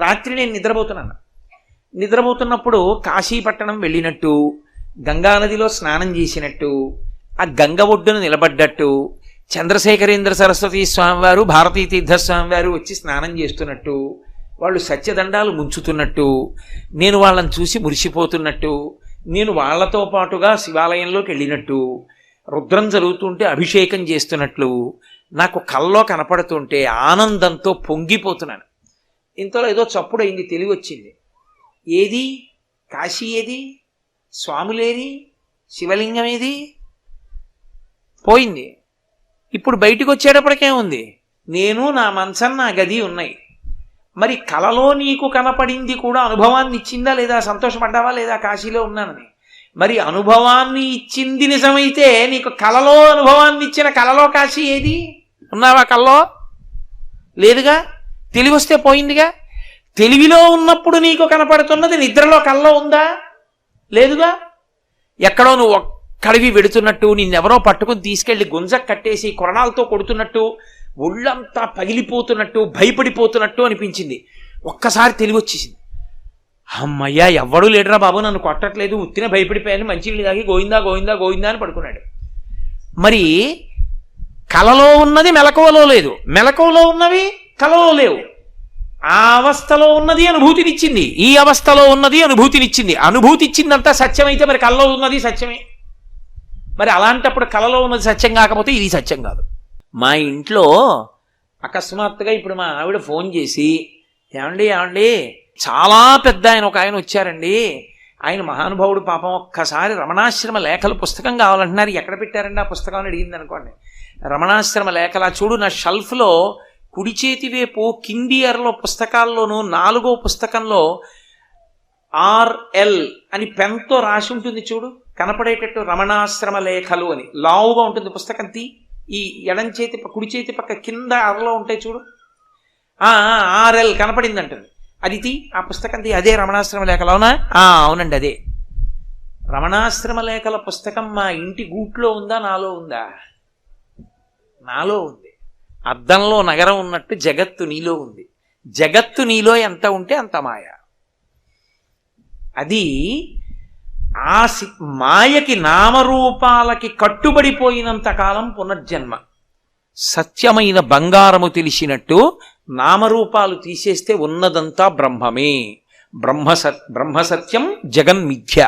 రాత్రి నేను నిద్రపోతున్నప్పుడు కాశీపట్టణం వెళ్ళినట్టు, గంగానదిలో స్నానం చేసినట్టు, ఆ గంగ ఒడ్డున నిలబడ్డట్టు, చంద్రశేఖరేంద్ర సరస్వతి స్వామివారు, భారతీ తీర్థస్వామివారు వచ్చి స్నానం చేస్తున్నట్టు, వాళ్ళు సత్యదండాలు ముంచుతున్నట్టు, నేను వాళ్ళని చూసి మురిసిపోతున్నట్టు, నేను వాళ్లతో పాటుగా శివాలయంలోకి వెళ్ళినట్టు, రుద్రం జరుగుతుంటే అభిషేకం చేస్తున్నట్లు నాకు కల్లో కనపడుతుంటే ఆనందంతో పొంగిపోతున్నాను. ఇంతలో ఏదో చప్పుడైంది, తెలివి వచ్చింది. ఏది కాశీ, ఏది స్వాములేది, శివలింగం ఏది, పోయింది. ఇప్పుడు బయటికి వచ్చేటప్పటికే ఉంది, నేను నా మంచం నా గది ఉన్నాయి. మరి కలలో నీకు కనపడింది కూడా అనుభవాన్ని ఇచ్చిందా లేదా? సంతోషపడ్డావా లేదా కాశీలో ఉన్నానని? మరి అనుభవాన్ని ఇచ్చింది నిజమైతే నీకు కలలో అనుభవాన్ని ఇచ్చిన కలలో కాశీ ఏది? ఉన్నావా కల్లో? లేదుగా. తెలివి వస్తే పోయిందిగా. తెలివిలో ఉన్నప్పుడు నీకు కనపడుతున్నది నిద్రలో కల్లో ఉందా? లేదుగా. ఎక్కడో నువ్వు ఒక్కడివి వెడుతున్నట్టు, నిన్నెవరో పట్టుకుని తీసుకెళ్లి గుంజ కట్టేసి కొరణాలతో కొడుతున్నట్టు, ఒళ్ళంతా పగిలిపోతున్నట్టు, భయపడిపోతున్నట్టు అనిపించింది. ఒక్కసారి తెలివి వచ్చేసింది. అమ్మయ్యా, ఎవ్వడూ లేడరా బాబు, నన్ను కొట్టట్లేదు, ఉత్తినే భయపడిపోయాను, మంచినీళ్ళు తాగి గోయిందా గోయిందా గోయిందా అని పడుకున్నాడు. మరి కలలో ఉన్నది మెలకువలో లేదు, మెలకువలో ఉన్నవి కలలో లేవు. ఆ అవస్థలో ఉన్నది అనుభూతినిచ్చింది, ఈ అవస్థలో ఉన్నది అనుభూతినిచ్చింది. అనుభూతి ఇచ్చిందంతా సత్యమైతే మరి కలలో ఉన్నది సత్యమే. మరి అలాంటప్పుడు కలలో ఉన్నది సత్యం కాకపోతే ఇది సత్యం కాదు. మా ఇంట్లో అకస్మాత్తుగా ఇప్పుడు మా ఆవిడ ఫోన్ చేసి, ఏమండి చాలా పెద్ద ఒక ఆయన వచ్చారండి, ఆయన మహానుభావుడు, పాపం ఒక్కసారి రమణాశ్రమ లేఖలు పుస్తకం కావాలంటున్నారు, ఎక్కడ పెట్టారండి ఆ పుస్తకం అని అడిగింది అనుకోండి. రమణాశ్రమ లేఖలా చూడు, నా షెల్ఫ్లో కుడి చేతి వైపు కింది ఎర్రలో పుస్తకాల్లోనూ 4వ పుస్తకంలో RL అని పెన్తో రాసి ఉంటుంది చూడు, కనపడేటట్టు రమణాశ్రమ లేఖలు అని లావుగా ఉంటుంది పుస్తకం. ఈ ఎడం చేతి కుడి చేతి పక్క కింద అరలో ఉంటాయి చూడు, RL కనపడింది అంటుంది. అది ఆ పుస్తకం అదే రమణాశ్రమ లేఖలు. అవునా? అవునండి, అదే రమణాశ్రమ లేఖల పుస్తకం. మా ఇంటి గూట్లో ఉందా, నాలో ఉందా? నాలో ఉంది. అద్దంలో నగరం ఉన్నట్టు జగత్తు నీలో ఉంది. జగత్తు నీలో ఎంత ఉంటే అంత మాయ. అది ఆ మాయకి, నామరూపాలకి కట్టుబడిపోయినంత కాలం పునర్జన్మ. సత్యమైన బంగారము తెలిసినట్టు నామరూపాలు తీసేస్తే ఉన్నదంతా బ్రహ్మమే. బ్రహ్మ సత్యం, జగన్మిథ్య.